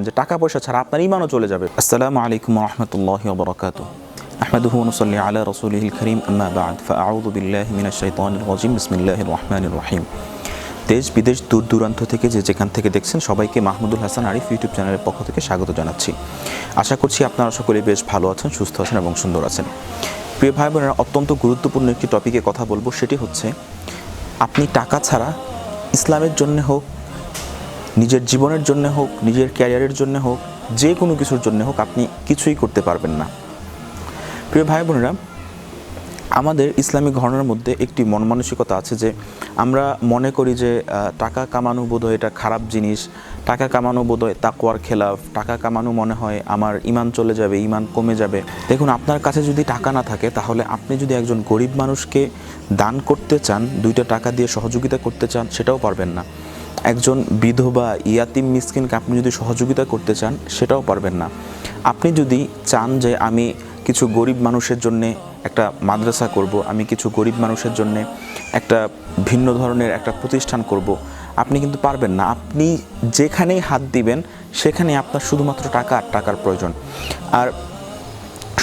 যে টাকা পয়সা ছাড়া আপনার ঈমানও চলে যাবে। আসসালামু আলাইকুম ওয়া রাহমাতুল্লাহি ওয়া বারাকাতুহু। আহমাদুহু ওয়া নুসাল্লি আলা রাসূলিহিল কারীম, আম্মা বা'দ, ফাআউযু বিল্লাহি মিনাশ শাইতানির রাজীম। বিসমিল্লাহির রহমানির রহিম। দেশ বিদেশ দূর দূরান্ত থেকে যেখান থেকে দেখছেন সবাইকে মাহমুদুল হাসান আরিফ ইউটিউব চ্যানেলের পক্ষ থেকে স্বাগত জানাচ্ছি। আশা করছি আপনারা সকলে বেশ ভালো আছেন, সুস্থ আছেন এবং সুন্দর আছেন। প্রিয় ভাই বোনেরা, অত্যন্ত গুরুত্বপূর্ণ একটি টপিকে কথা বলবো, সেটি হচ্ছে আপনি টাকা ছাড়া ইসলামের জন্য হোক, নিজের জীবনের জন্য হোক, নিজের ক্যারিয়ারের জন্য হোক, যে কোনো কিছুর জন্য হোক, আপনি কিছুই করতে পারবেন না। প্রিয় ভাই বোনেরা, আমাদের ইসলামিক ঘরানার মধ্যে একটি মন মানসিকতা আছে যে আমরা মনে করি যে টাকা কামানো বোধহয় এটা খারাপ জিনিস, টাকা কামানো বোধহয় তাকওয়ার খেলাফ, টাকা কামানো মনে হয় আমার ঈমান চলে যাবে, ঈমান কমে যাবে। দেখুন, আপনার কাছে যদি টাকা না থাকে তাহলে আপনি যদি একজন গরিব মানুষকে দান করতে চান, 2টা টাকা দিয়ে সহযোগিতা করতে চান, সেটাও পারবেন না। একজন বিধবা ইয়াতিম মিসকিনকে আপনি যদি সহযোগিতা করতে চান, সেটাও পারবেন না। আপনি যদি চান যে আমি কিছু গরিব মানুষের জন্যে একটা মাদ্রাসা করব, আমি কিছু গরিব মানুষের জন্যে একটা ভিন্ন ধরনের একটা প্রতিষ্ঠান করব, আপনি কিন্তু পারবেন না। আপনি যেখানেই হাত দিবেন সেখানে আপনার শুধুমাত্র টাকা আর টাকার প্রয়োজন। আর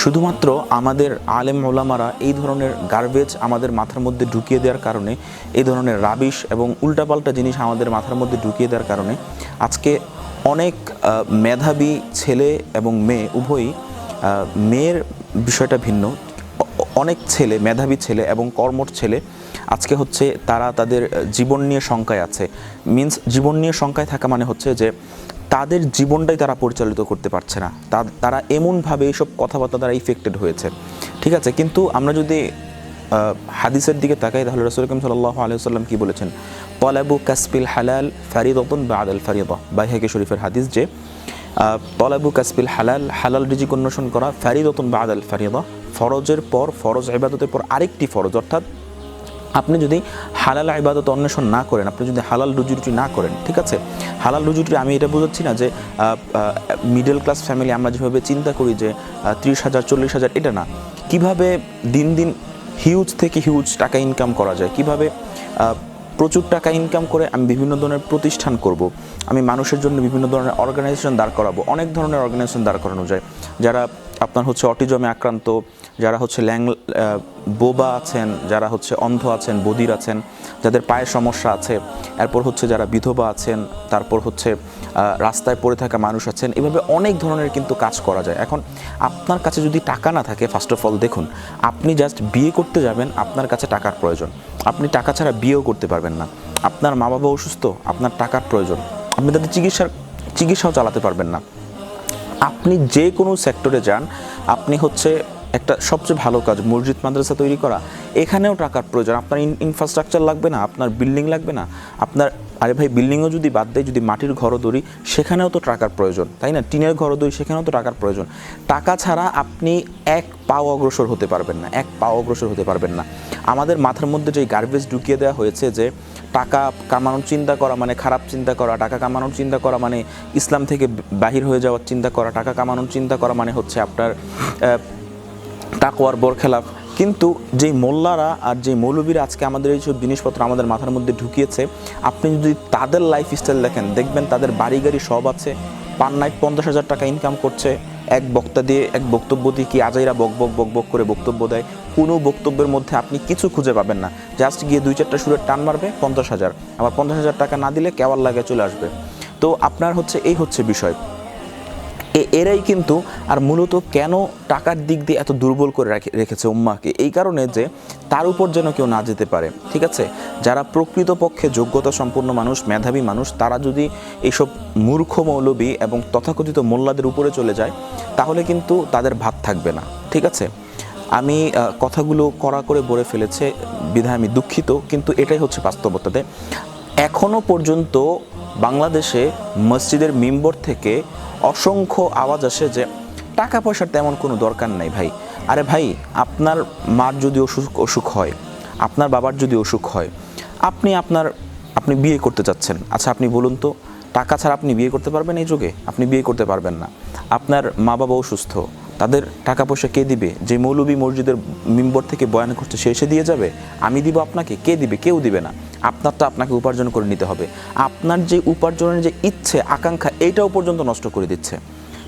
শুধুমাত্র আমাদের আলেম ওলামারা এই ধরনের গার্বেজ আমাদের মাথার মধ্যে ঢুকিয়ে দেওয়ার কারণে, এই ধরনের রাবিশ এবং উল্টাপাল্টা জিনিস আমাদের মাথার মধ্যে ঢুকিয়ে দেওয়ার কারণে আজকে অনেক মেধাবী ছেলে এবং মেয়ে উভয়ই, মেয়ের বিষয়টা ভিন্ন, অনেক ছেলে, মেধাবী ছেলে এবং কর্মঠ ছেলে আজকে হচ্ছে তারা তাদের জীবন নিয়ে শঙ্কায় আছে। মিন্স জীবন নিয়ে শঙ্কায় থাকা মানে হচ্ছে যে তাদের জীবনটাই তারা পরিচালিত করতে পারছে না, তারা এমনভাবে এইসব কথাবার্তা দ্বারা ইফেক্টেড হয়েছে। ঠিক আছে, কিন্তু আমরা যদি হাদিসের দিকে তাকাই তাহলে রাসূল করিম সাল্লাল্লাহু আলাইহি ওয়াসাল্লাম কি বলেছেন? তলাবু কাসবিল হালাল ফারিদাতুন বা'দাল ফারিদা। বাইহাকি শরীফের হাদিস যে তলাবু কাসবিল হালাল, হালাল রিজিক অন্বেষণ করা, ফারিদাতুন বা'দাল ফারিদা, ফরজের পর ফরজ, ইবাদতের পর আরেকটি ফরজ। অর্থাৎ আপনি যদি হালাল ইবাদত অন্বেষণ না করেন, আপনি যদি হালাল রুজি না করেন, ঠিক আছে, হালাল রুজি আমি এটা বোঝাচ্ছি না যে মিডল ক্লাস ফ্যামিলি আমরা যেভাবে চিন্তা করি যে 30,000 40,000, এটা না। কিভাবে দিন দিন হিউজ থেকে হিউজ টাকা ইনকাম করা যায়, কিভাবে প্রচুর টাকা ইনকাম করে আমি বিভিন্ন ধরনের প্রতিষ্ঠান করব, আমি মানুষের জন্য বিভিন্ন ধরনের অর্গানাইজেশন দাঁড় করাবো। অনেক ধরনের অর্গানাইজেশন দাঁড় করানো যায়, যারা আপনার হচ্ছে অটিজমে আক্রান্ত, যারা হচ্ছে বোবা আছেন, যারা হচ্ছে অন্ধ আছেন, বধির আছেন, যাদের পায়ের সমস্যা আছে, এরপর হচ্ছে যারা বিধবা আছেন, তারপর হচ্ছে রাস্তায় পড়ে থাকা মানুষ আছেন। এভাবে অনেক ধরনের কিন্তু কাজ করা যায়। এখন আপনার কাছে যদি টাকা না থাকে, ফার্স্ট অফ অল দেখুন, আপনি জাস্ট বিয়ে করতে যাবেন, আপনার কাছে টাকার প্রয়োজন। আপনি টাকা ছাড়া বিয়েও করতে পারবেন না। আপনার মা বাবা অসুস্থ, আপনার টাকার প্রয়োজন, আপনি তাদের চিকিৎসাও চালাতে পারবেন না। আপনি যে কোনো সেক্টরে যান, আপনি হচ্ছে একটা সবচেয়ে ভালো কাজ মসজিদ মাদ্রাসা তৈরি করা, এখানেও টাকার প্রয়োজন। আপনার ইনফ্রাস্ট্রাকচার লাগবে না, আপনার বিল্ডিং লাগবে না, আপনার, আরে ভাই বিল্ডিংও যদি বাদ দেয়, যদি মাটির ঘরও ধরি সেখানেও তো টাকার প্রয়োজন, তাই না? টিনের ঘরও ধরি সেখানেও তো টাকার প্রয়োজন। টাকা ছাড়া আপনি এক পাও অগ্রসর হতে পারবেন না, এক পাও অগ্রসর হতে পারবেন না। আমাদের মাথার মধ্যে যে গার্বেজ ঢুকিয়ে দেওয়া হয়েছে যে টাকা কামানোর চিন্তা করা মানে খারাপ চিন্তা করা, টাকা কামানোর চিন্তা করা মানে ইসলাম থেকে বাহির হয়ে যাওয়ার চিন্তা করা, টাকা কামানোর চিন্তা করা মানে হচ্ছে আপনার তাকওয়ার বরখেলাফ। কিন্তু যেই মোল্লারা আর যেই মৌলবীরা আজকে আমাদের এইসব জিনিসপত্র আমাদের মাথার মধ্যে ঢুকিয়েছে, আপনি যদি তাদের লাইফস্টাইল দেখেন, দেখবেন তাদের বাড়ি গাড়ি সব আছে, পার নাইট 50,000 টাকা ইনকাম করছে, এক বক্তা দিয়ে, এক বক্তব্য দিয়ে কি আজাইরা বক বক করে বক্তব্য দেয়। কোনো বক্তব্যের মধ্যে আপনি কিছু খুঁজে পাবেন না, জাস্ট গিয়ে 2-4টা সুরের টান মারবে 50,000, আবার 50,000 টাকা না দিলে কেওয়ার লাগে চলে আসবে। তো আপনার হচ্ছে এই হচ্ছে বিষয়। এরাই কিন্তু আর মূলত কেন টাকার দিক দিয়ে এত দুর্বল করে রেখেছে উম্মাহকে, এই কারণে যে তার উপর যেন কেউ না যেতে পারে। ঠিক আছে, যারা প্রকৃতপক্ষে যোগ্যতা সম্পন্ন মানুষ, মেধাবী মানুষ, তারা যদি এইসব মূর্খ মৌলবী এবং তথাকথিত মোল্লাদের উপরে চলে যায়, তাহলে কিন্তু তাদের ভাত থাকবে না। ঠিক আছে, আমি কথাগুলো কড়া করে বলে ফেলেছে বিধায় আমি দুঃখিত, কিন্তু এটাই হচ্ছে বাস্তবতাতে। এখনও পর্যন্ত বাংলাদেশে মসজিদের মিম্বর থেকে অসংখ্য আওয়াজ আসে যে টাকা পয়সার তেমন কোনো দরকার নাই ভাই। আরে ভাই, আপনার মার যদি অসুখ হয়, আপনার বাবার যদি অসুখ হয়, আপনি বিয়ে করতে চাচ্ছেন, আচ্ছা আপনি বলুন তো, টাকা ছাড়া আপনি বিয়ে করতে পারবেন? এই যুগে আপনি বিয়ে করতে পারবেন না। আপনার মা বাবা অসুস্থ, তাদের টাকা পয়সা কে দিবে? যে মৌলবী মসজিদের মিম্বর থেকে বয়ান করছে সে এসে দিয়ে যাবে? আমি দিব আপনাকে? কে দিবে? কেউ দিবে না। আপনারটা আপনাকে উপার্জন করে নিতে হবে। আপনার যে উপার্জনের যে ইচ্ছে আকাঙ্ক্ষা এইটাও পর্যন্ত নষ্ট করে দিচ্ছে।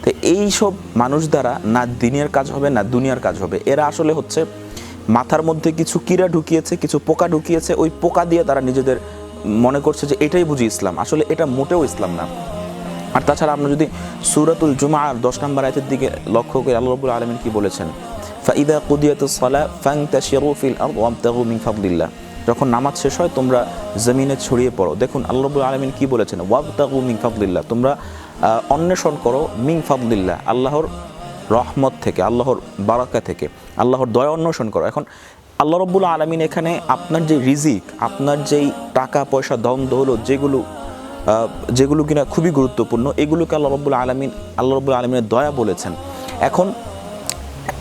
তো এইসব মানুষ দ্বারা না দিনের কাজ হবে না দুনিয়ার কাজ হবে। এরা আসলে হচ্ছে মাথার মধ্যে কিছু কীড়া ঢুকিয়েছে, কিছু পোকা ঢুকিয়েছে, ওই পোকা দিয়ে তারা নিজেদের মনে করছে যে এটাই বুঝি ইসলাম। আসলে এটা মোটেও ইসলাম না। আর তাছাড়া আমরা যদি সূরাতুল জুমআর 10 নম্বর আয়াতের দিকে লক্ষ্য করি, আল্লাহ রাব্বুল আলামিন কি বলেছেন? ফাইদা কুদিয়াতুস সালাহ ফান্তাশিরু ফিল আরদ ওয়াবতাগু মিন ফাদলিল্লাহ। যখন নামাজ শেষ হয় তোমরা জমিনে ছড়িয়ে পড়ো। দেখুন আল্লাহ রাব্বুল আলামিন কি বলেছেন? ওয়াবতাগু মিন ফাদলিল্লাহ, তোমরা অন্বেষণ করো মিন ফাদলিল্লাহ, আল্লাহর রহমত থেকে, আল্লাহর বারাকা থেকে, আল্লাহর দয়া অন্বেষণ করো। এখন আল্লাহ রাব্বুল আলামিন এখানে আপনার যে রিজিক, আপনার যেই টাকা পয়সা ধন দৌলত যেগুলো কিনা খুবই গুরুত্বপূর্ণ, এগুলোকে আল্লাহ রাব্বুল আলামিনের দয়া বলেছেন। এখন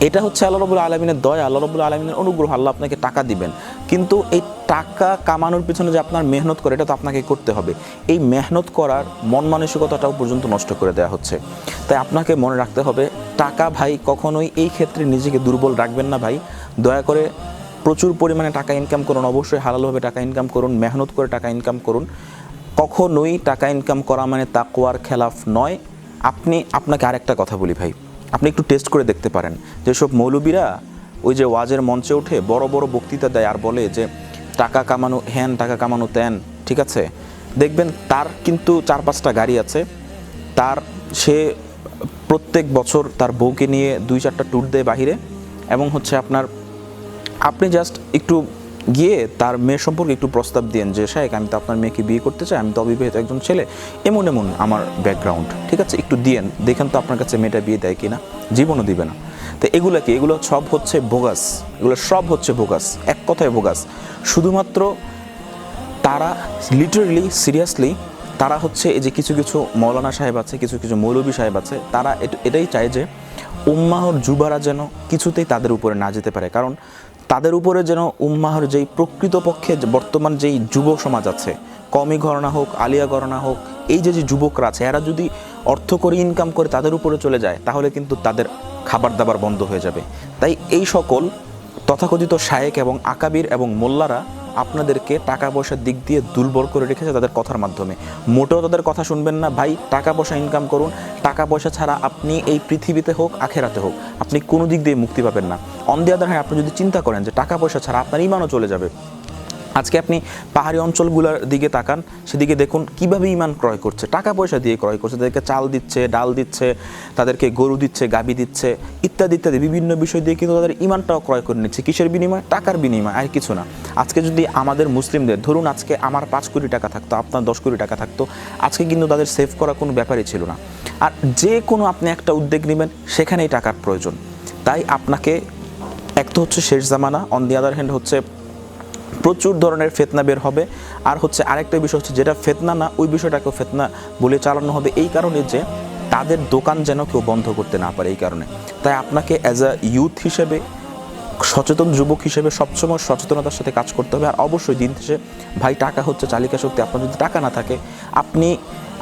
এটা হচ্ছে আল্লাহ রাব্বুল আলামিনের দয়া, আল্লাহ রাব্বুল আলামিনের অনুগ্রহ। আল্লাহ আপনাকে টাকা দিবেন, কিন্তু এই টাকা কামানোর পিছনে যে আপনার মেহনত করে এটা তো আপনাকে করতে হবে। এই মেহনত করার মন মানসিকতাটাও পর্যন্ত নষ্ট করে দেওয়া হচ্ছে। তাই আপনাকে মনে রাখতে হবে, টাকা ভাই কখনোই এই ক্ষেত্রে নিজেকে দুর্বল রাখবেন না ভাই। দয়া করে প্রচুর পরিমাণে টাকা ইনকাম করুন, অবশ্যই হালালভাবে টাকা ইনকাম করুন, মেহনত করে টাকা ইনকাম করুন। কখনোই টাকা ইনকাম করা মানে তাকওয়ার খেলাফ নয়। আপনাকে আরেকটা কথা বলি ভাই, আপনি একটু টেস্ট করে দেখতে পারেন। যেসব মৌলবীরা ওই যে ওয়াজের মঞ্চে উঠে বড় বড় বক্তৃতা দেয় আর বলে যে টাকা কামানো হ্যান, টাকা কামানো ত্যান, ঠিক আছে, দেখবেন তার কিন্তু 4-5টা গাড়ি আছে, সে প্রত্যেক বছর তার বউকে নিয়ে 2-4টা ট্যুর দেয় বাহিরে, এবং হচ্ছে আপনি জাস্ট একটু গিয়ে তার মেয়ের সম্পর্কে একটু প্রস্তাব দিয়েন যে শায়েখ আমি তো আপনার মেয়েকে বিয়ে করতে চাই, আমি তো অবিবাহিত একজন ছেলে, এমন আমার ব্যাকগ্রাউন্ড, ঠিক আছে, একটু দিয়েন, দেখেন তো আপনার কাছে মেয়েটা বিয়ে দেয় কিনা। জীবনও দিবে না। তো এগুলো সব হচ্ছে বোগাস, এগুলো সব হচ্ছে বোগাস, এক কথায় বোগাস। শুধুমাত্র তারা লিটারেলি সিরিয়াসলি তারা হচ্ছে এই যে কিছু কিছু মৌলানা সাহেব আছে, কিছু কিছু মৌলবী সাহেব আছে, তারা এটাই চায় যে উম্মাহর যুবারা যেন কিছুতেই তাদের উপরে না যেতে পারে। কারণ তাদের উপরে যেন উম্মাহর যেই প্রকৃতপক্ষে বর্তমান যেই যুব সমাজ আছে, কওমি ঘরানা হোক, আলিয়া ঘরানা হোক, এই যে যুবকরা আছে, এরা যদি অর্থ করে ইনকাম করে তাদের উপরে চলে যায়, তাহলে কিন্তু তাদের খাবার দাবার বন্ধ হয়ে যাবে। তাই এই সকল তথাকথিত শায়েক এবং আকাবির এবং মোল্লারা আপনাদেরকে টাকা পয়সার দিক দিয়ে দুর্বল করে রেখেছে তাদের কথার মাধ্যমে। মোটেও তাদের কথা শুনবেন না ভাই। টাকা পয়সা ইনকাম করুন। টাকা পয়সা ছাড়া আপনি এই পৃথিবীতে হোক আখেরাতে হোক আপনি কোনো দিক দিয়ে মুক্তি পাবেন না। অন দি আদার হ্যান্ড, আপনি যদি চিন্তা করেন যে টাকা পয়সা ছাড়া আপনার ঈমানও চলে যাবে, আজকে আপনি পাহাড়ি অঞ্চলগুলোর দিকে তাকান, সেদিকে দেখুন কিভাবে ঈমান ক্রয় করছে, টাকা পয়সা দিয়ে ক্রয় করছে। তাদেরকে চাল দিচ্ছে, ডাল দিচ্ছে, তাদেরকে গরু দিচ্ছে, গাভী দিচ্ছে, ইত্যাদি ইত্যাদি বিভিন্ন বিষয় দিয়ে কিন্তু তাদের ঈমানটাও ক্রয় করে নিচ্ছে। কিসের বিনিময়ে? টাকার বিনিময়ে, আর কিছু না। আজকে যদি আমাদের মুসলিমদের, ধরুন আজকে আমার 5 কোটি টাকা থাকতো, আপনার 10 কোটি টাকা থাকতো, আজকে কিন্তু তাদের সেভ করা কোনো ব্যাপারই ছিল না। আর যে কোনো আপনি একটা উদ্যোগ নেবেন সেখানেই টাকার প্রয়োজন। তাই আপনাকে এক তো হচ্ছে শেষ জামানা, অন দি আদার হ্যান্ড হচ্ছে প্রচুর ধরনের ফিতনা বের হবে। আর হচ্ছে আরেকটা বিষয় হচ্ছে যেটা ফিতনা না ওই বিষয়টাকেও ফিতনা বলে চালানো হবে, এই কারণে যে তাদের দোকান যেন কেউ বন্ধ করতে না পারে, এই কারণে। তাই আপনাকে অ্যাজ আ ইউথ হিসেবে, সচেতন যুবক হিসেবে সবসময় সচেতনতার সাথে কাজ করতে হবে। আর অবশ্যই দিন শেষে ভাই টাকা হচ্ছে চালিকা শক্তি। আপনার যদি টাকা না থাকে আপনি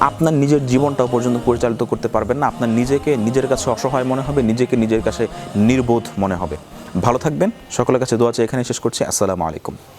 আপনার নিজের জীবনটাও পর্যন্ত পরিচালিত করতে পারবেন না। আপনার নিজেকে নিজের কাছে অসহায় মনে হবে, নিজেকে নিজের কাছে নির্বোধ মনে হবে। ভালো থাকবেন, সকলের কাছে দোয়া চাই, এখানে শেষ করছি। আসসালামু আলাইকুম।